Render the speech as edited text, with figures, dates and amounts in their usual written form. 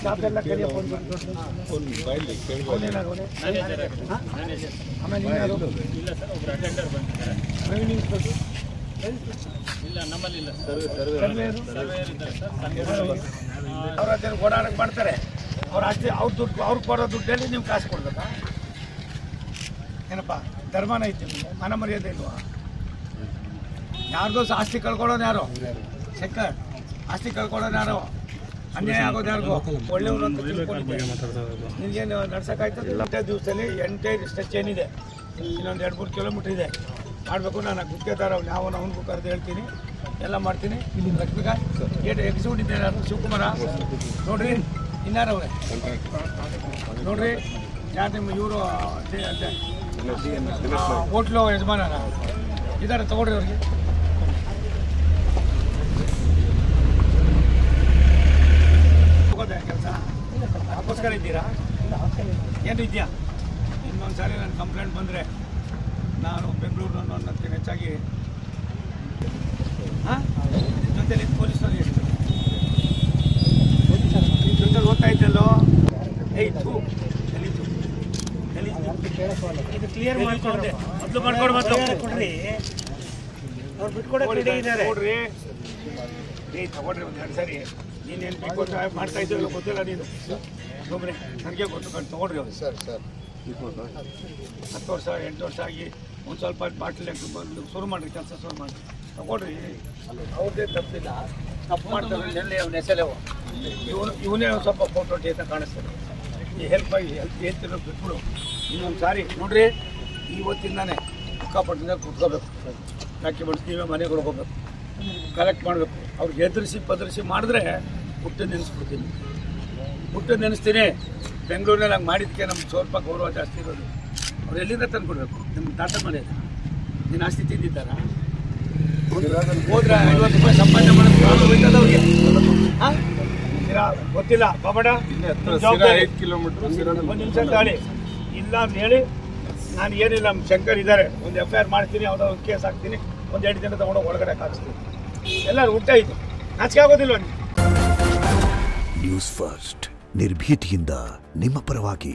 ಸ್ಟಾಫೆಲ್ಲ ಕಲಿಯ phone ಆಮೇಲೆ ಇಲ್ಲ sir, ಒಬ್ರು ಅಟೆಂಡರ್ ಬಂದಿದ್ದಾರೆ. ರೆವಿನ್ಯೂ ಇನ್ಸ್ಪೆಕ್ಟರ್ ಇಲ್ಲ, ನಮ್ಮಲ್ಲಿ ಇಲ್ಲ ಸರ್. ಸರ್ವೇಯರ್ ಇದ್ದಾರೆ ಸರ್. ಅವ್ರ ಹತ್ರ ಓಡಾಡಕ್ಕೆ ಮಾಡ್ತಾರೆ. ಅವ್ರ ಆಸ್ತಿ ಅವ್ರ ದುಡ್ಡು ಅವ್ರಿಗೆ ಕೊಡೋ ದುಡ್ಡಲ್ಲಿ ನೀವು ಕಾಸು ಕೊಡ್ಬೇಕಾ? ಏನಪ್ಪ ಧರ್ಮನ ಐತಿ, ಮನ ಮರ್ಯಾದೆ ಇಲ್ವಾ? ಯಾರ್ದೋ ಆಸ್ತಿ ಕಳ್ಕೊಳ್ಳೋದು ಯಾರು? ಶಂಕರ್, ಆಸ್ತಿ ಕಳ್ಕೊಳ್ಳೋದು ಯಾರು? ಅನ್ಯಾಯ ಆಗೋದು ಯಾರಿಗೂ? ಒಳ್ಳೆಯವರು ಅಂತ ತಿಳ್ಕೊಂಡಿದ್ದೆ. ನಿನಗೇನು ನಡ್ಸೋಕ್ಕಾಯ್ತದೆ? 8 ದಿವಸದಲ್ಲಿ 8 ಸ್ಟೆಚ್ ಏನಿದೆ, ಇನ್ನೊಂದು 2-3 ಕಿಲೋಮೀಟ್ರ್ ಇದೆ ಮಾಡಬೇಕು. ನಾನು ಗುತ್ತಿಗೆದಾರ ಅವನಿಗೂ ಕರೆದು ಹೇಳ್ತೀನಿ, ಎಲ್ಲ ಮಾಡ್ತೀನಿ. ಲಕ್ಷ್ಮಿಕಾಂತ್ ಎಕ್ಸಿಕ್ಯೂಟಿವ್ ಇದ್ದೆ ನಾನು, ಶಿವಕುಮಾರ ನೋಡ್ರಿ, ಇನ್ನಾರು ಅವರೇ ನೋಡ್ರಿ, ಯಾರು ನಿಮ್ಮ ಇವರು ಹೋಟ್ಲು ಯಜಮಾನನ ಇದ್ದಾರೆ, ತಗೊಳ್ರಿ ಅವ್ರಿಗೆ. ಹೋಗೋದೆ ಕೆಲಸ ಅದಕ್ಕೋಸ್ಕರ ಇದ್ದೀರಾ? ಏನು ಇದೆಯಾ? ಇನ್ನೊಂದು ಸಾರಿ ನನ್ನ ಕಂಪ್ಲೇಂಟ್ ಬಂದರೆ ನಾನು ಬೆಂಗಳೂರು ಅನ್ನೋದಕ್ಕೆ ಹೆಚ್ಚಾಗಿ ಜೊತೆಲಿ ಪೊಲೀಸರು ಎಷ್ಟು ಜೊತೆ ಓದ್ತಾ ಇದ್ದಲ್ಲೋ, ಇದು ಕ್ಲಿಯರ್ ಮಾಡ್ಕೊಂಡ್ರೆ ಮೊದಲು ಮಾಡ್ಕೊಂಡು ಕೊಡ್ರಿ, ಅವ್ರು ಬಿಟ್ಕೊಡೋಕೆ ಇದ್ದಾರೆ ನೋಡ್ರಿ. ತಗೊಳ್ರಿ ಒಂದು 2 ಸಾರಿ. ನೀನೇನು ಬೇಕು ಮಾಡ್ತಾ ಇದ್ದೀವಿ ಗೊತ್ತಿಲ್ಲ, ನೀನು ಒಬ್ಬರೇ ನನಗೆ ಗೊತ್ತು ಕಂಡು ತೊಗೊಳ್ರಿ ಅವ್ರು. ಸರ್ 10 ವರ್ಷ 8 ವರ್ಷ ಆಗಿ ಒಂದು ಸ್ವಲ್ಪ ಬಾಟ್ಲಿ ಬಂದು ಶುರು ಮಾಡಿರಿ, ಕೆಲಸ ಶುರು ಮಾಡಿರಿ, ತಗೊಳ್ರಿ. ಅವ್ರದ್ದೇ ತಪ್ಪಿಲ್ಲ, ತಪ್ಪು ಮಾಡ್ತಾರೆ ನೆಲ್ಲೆ ಅವ್ನ ಹೆಸರು ಇವನೇ ಒಂದು ಸ್ವಲ್ಪ ಫೋಟೋ ಅಂತ ಕಾಣಿಸ್ತಾರೆ. ಈ ಹೆಲ್ಪ್ ಹೇಳ್ತಿರೋ ಬಿಟ್ಬಿಡು. ಇನ್ನೊಂದು ಸಾರಿ ನೋಡ್ರಿ, ಇವತ್ತಿಂದಾನೆ ಅಕ್ಕಪಟ್ಟದಿಂದ ಕುತ್ಕೋಬೇಕು, ಡಾಕ್ಯುಮೆಂಟ್ಸ್ ನೀವೇ ಮನೆಗೆ ಹೋಗ್ಬೇಕು, ಕಲೆಕ್ಟ್ ಮಾಡಬೇಕು. ಅವ್ರಿಗೆ ಎದುರಿಸಿ ಮಾಡಿದ್ರೆ ಹುಟ್ಟು ನೆನೆಸ್ಬಿಡ್ತೀನಿ, ಹುಟ್ಟು ನೆನೆಸ್ತೀನಿ. ಬೆಂಗಳೂರಿನಲ್ಲಿ ಹಂಗೆ ಮಾಡಿದ್ದಕ್ಕೆ ನಮ್ಗೆ ಸ್ವಲ್ಪ ಗೌರವ ಜಾಸ್ತಿ ಇರೋದು. ಅವ್ರು ಎಲ್ಲಿಂದ ತಂದು ಕೊಡಬೇಕು? ನಿಮ್ಮ ತಾತ ಮನೆ ನೀನು ಆಸ್ತಿ ತಿಂದಿದ್ದಾರ? ಹೋದ್ರೆ 50 ರೂಪಾಯಿ ಸಂಪಾದನೆ ಮಾಡೋದು ಅವ್ರಿಗೆ ಗೊತ್ತಿಲ್ಲ. ಬಾಬಡ 5 ಕಿಲೋಮೀಟರ್ ಒಂದು ನಿಮಿಷ ತಾಳಿ ಇಲ್ಲ ಅಂತ ಹೇಳಿ ನಾನು ಏನಿಲ್ಲ, ನಮ್ಮ ಶಂಕರ್ ಇದ್ದಾರೆ, ಒಂದು FIR ಮಾಡ್ತೀನಿ, ಯಾವುದೋ ಒಂದು ಕೇಸ್ ಹಾಕ್ತೀನಿ, ಒಂದು 2 ದಿನ ತೊಗೊಂಡೋಗಿ ಒಳಗಡೆ ಹಾಕಿಸ್ತೀನಿ. ಎಲ್ಲರೂ ಊಟ ಇದು ನಾಚಿಕೆ ಆಗೋದಿಲ್ಲ. ನ್ಯೂಸ್ ಫಸ್ಟ್ ನಿರ್ಭೀತಿಯಿಂದ ನಿಮ್ಮ ಪರವಾಗಿ.